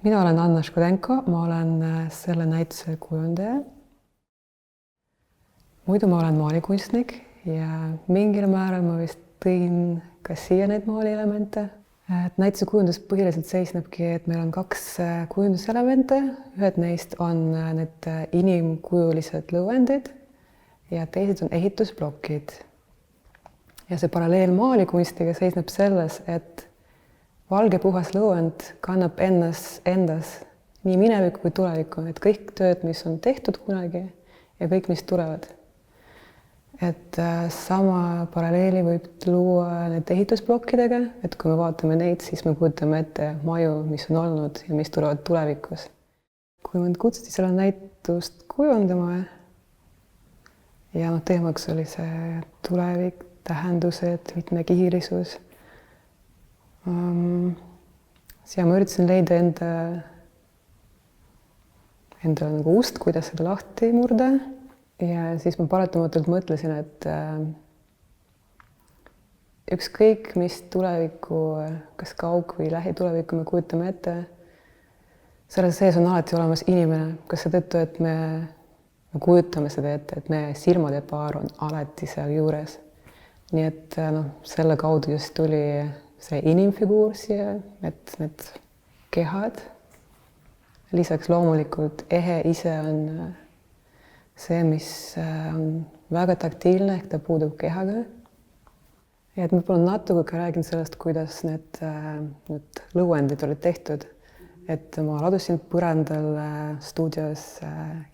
Mina olen Anna Škodenko, ma olen selle näituse kujundaja. Muidu ma olen maalikunstnik ja mingil määral ma vist tõin ka siia neid maalielemente. Näituse kujundus põhiliselt seisnebki, et meil on kaks kujunduselemente. Ühed neist on need inimkujulised lõuendid ja teised on ehitusplokid. Ja see paralleel maalikunstiga seisneb selles, et valge puhas lõuend kannab endas nii minevikku kui tulevikku, et kõik tööd, mis on tehtud kunagi ja kõik, mis tulevad. Et sama paralleeli võib luua need ehitusplokkidega, et kui me vaatame neid, siis me kujutame ette maju, mis on olnud ja mis tulevad tulevikus. Kui mind kutsuti selle näitust kujundama ja teemaks oli see tulevik, tähendused, mitmekihilisus. Ja ma üritasin leida endale nagu ust, kuidas seda lahti murda. Ja siis ma paratamatult mõtlesin, et ükskõik, mis tulevikku, kas kaug- või lähitulevikku me kujutame ette, selle sees on alati olemas inimene, kas seetõttu, et me kujutame seda ette, et meie silmade paar on alati seal juures. Nii et selle kaudu just tuli see inimfiguur siia, et need kehad. Lisaks loomulikult ehe ise on see, mis on väga taktiilne, ehk ta puudub kehaga. Ja et ma palun natuke räägin sellest, kuidas need lõuendid olid tehtud. Et ma ladusin põrandal stuudios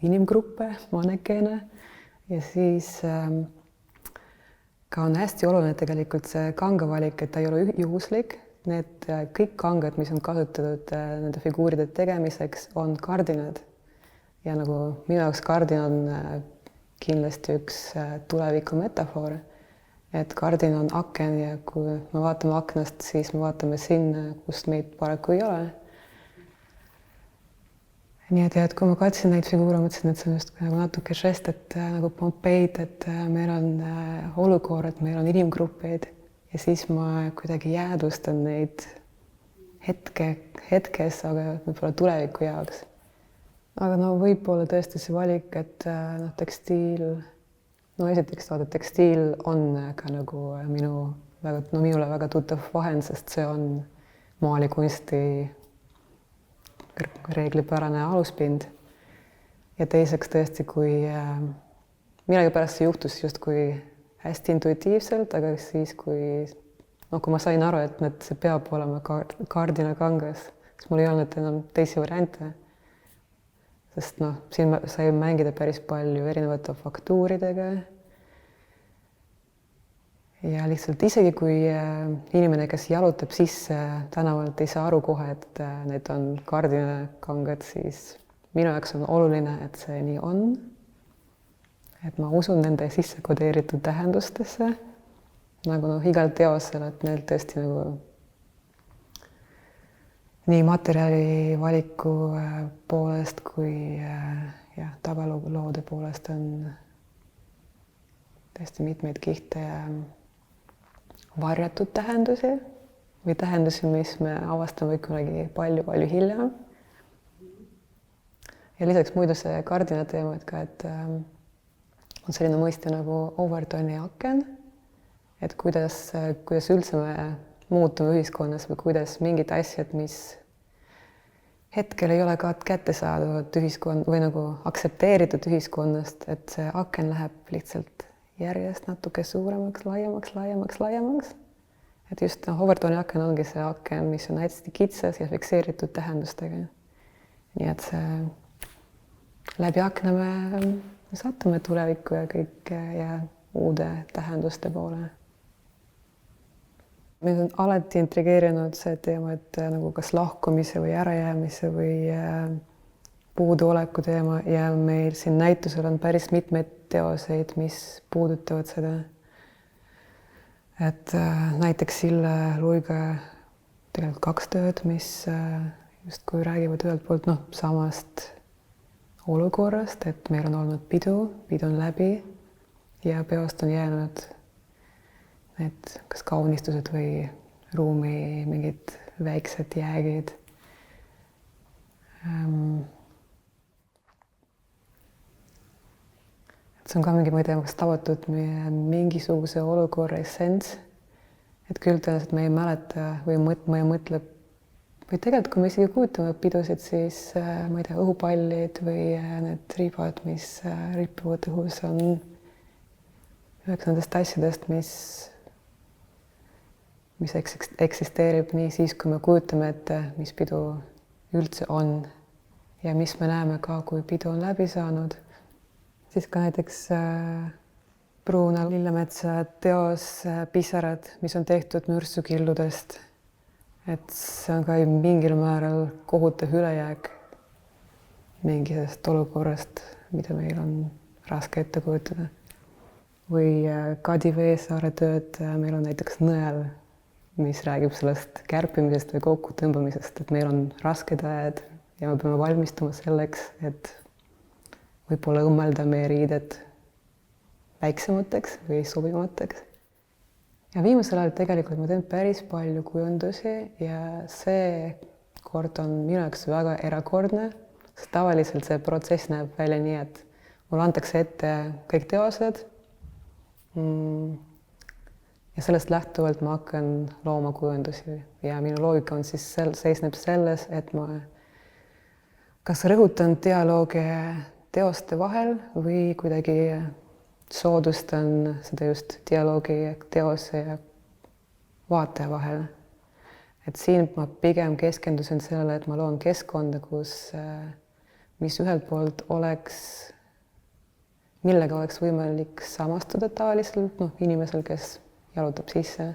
inimgruppe, mannekeene ja siis ka on hästi oluline tegelikult see kangavalik, et ta ei ole juhuslik. Need kõik kangad, mis on kasutatud nende figuuride tegemiseks, on kardinad. Ja nagu minu jaoks kardin on kindlasti üks tuleviku metafoor. Et kardin on aken ja kui me vaatame aknast, siis me vaatame sinna, kust meid paraku ei ole. Nii et kui ma katsin neid figuure, mõtlesin, et see on just nagu natuke žest, et nagu Pompeid, et meil on olukorrad, meil on inimgruppeid ja siis ma kuidagi jäädvustan neid hetkes, aga võib-olla tuleviku jaoks. Aga võib-olla tõesti see valik, et esiteks tekstiil on ka nagu minule väga tuttav vahend, sest see on maalikunsti reeglipärane aluspind. Ja teiseks tõesti, kui millegipärast see juhtus justkui hästi intuitiivselt, aga siis kui ma sain aru, et see peab olema kardinakangas, siis mul ei olnud enam teisi variante. Sest siin sai mängida päris palju erinevate faktuuridega. Ja lihtsalt isegi kui inimene, kes jalutab sisse tänavalt, ei saa aru kohe, et need on kardinakangad, siis minu jaoks on oluline, et see nii on. Et ma usun nende sisse kodeeritud tähendustesse, nagu igal teosel, et neil tõesti nagu nii materjali valiku poolest kui tagaloode poolest on tõesti mitmeid kihte ja varjatud tähendusi või tähendusi, mis me avastame kunagi palju hiljem. Ja lisaks muidu see kardina teema, et on selline mõiste nagu overtoni aken, et kuidas üldse me muutume ühiskonnas või kuidas mingid asjad, mis hetkel ei ole ka kättesaadavad või nagu aktsepteeritud ühiskonnast, et see aken läheb lihtsalt järjest natuke suuremaks, laiemaks. Et just overtoni aken ongi see aken, mis on hästi kitsas ja fikseeritud tähendustega. Nii et see läbi akna me satume tulevikku ja kõik ja uude tähenduste poole. Mind on alati intrigeerinud see teema, et nagu kas lahkumise või ärajäämise või puuduoleku teema ja meil siin näitusel on päris mitmeid teoseid, mis puudutavad seda. Et näiteks Sille Luiga tegelikult 2 tööd, mis justkui räägivad ühelt poolt samast olukorrast, et meil on olnud pidu on läbi ja peost on jäänud need kas kaunistused või ruumi mingid väiksed jäägid. see on ka mingi, ma ei tea, kas tabatud meie mingisuguse olukorra essents, et küll tõenäoliselt me ei mäleta või ma ei mõtle, või tegelikult, kui me isegi kujutame pidusid, siis ma ei tea, õhupallid või need ribad, mis ripuvad õhus, on üheks nendest asjadest, mis eksisteerib nii siis, kui me kujutame ette, mis pidu üldse on ja mis me näeme ka, kui pidu on läbi saanud. Siis ka näiteks Pruuna Lillemetsa teos Pisarad, mis on tehtud mürssukilludest. Et see on ka mingil määral kohutav ülejääk mingisugusest olukorrast, mida meil on raske ette kujutada. Või Kadi Veesaare tööd, meil on näiteks Nõel, mis räägib sellest kärpimisest või kokkutõmbamisest, et meil on rasked ajad ja me peame valmistuma selleks, et võib-olla õmmelda meie riided väiksemateks või sobivateks. Ja viimasel ajal tegelikult ma teen päris palju kujundusi ja see kord on minu jaoks väga erakordne, sest tavaliselt see protsess näeb välja nii, et mulle antakse ette kõik teosed ja sellest lähtuvalt ma hakkan looma kujundusi ja minu loogika on siis seisneb selles, et ma kas rõhutan dialoogi teoste vahel või kuidagi soodustan seda just dialoogi teose ja vaataja vahel. Et siin ma pigem keskendusin sellele, et ma loon keskkonda, mis ühelt poolt millega oleks võimalik samastuda tavalisel inimesel, kes jalutab sisse.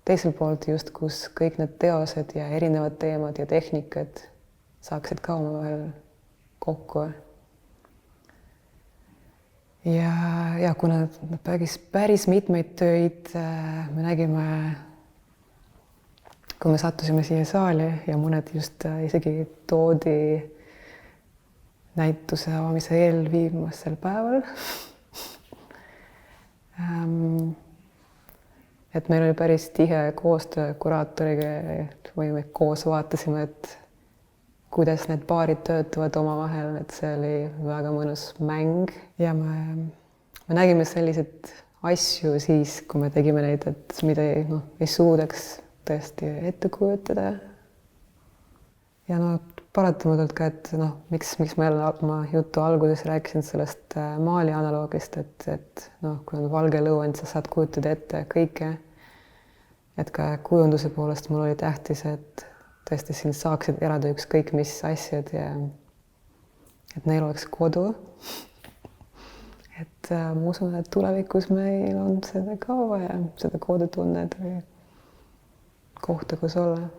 Teiselt poolt just, kus kõik need teosed ja erinevad teemad ja tehnikad saaksid ka omavahel kokku. Ja kuna päris mitmeid töid me nägime, kui me sattusime siia saali ja mõned just isegi toodi näituse avamise eelviimasel päeval. Et meil oli päris tihe koostöö kuraatoriga, või me koos vaatasime, et kuidas need paarid töötavad omavahel, et see oli väga mõnus mäng ja me nägime selliseid asju siis, kui me tegime neid, et mida ei suudaks tõesti ette kujutada. Ja paratamatult ka, et miks ma oma jutu alguses rääkisin sellest maali analoogist, et kui on valge lõuend, sa saad kujutada ette kõike. Et ka kujunduse poolest mul oli tähtis, et tõesti siin saaksid elada ükskõik mis asjad ja et neil oleks kodu. Et ma usun, et tulevikus meil on seda ka vaja, seda kodutunnet või kohta, kus olla.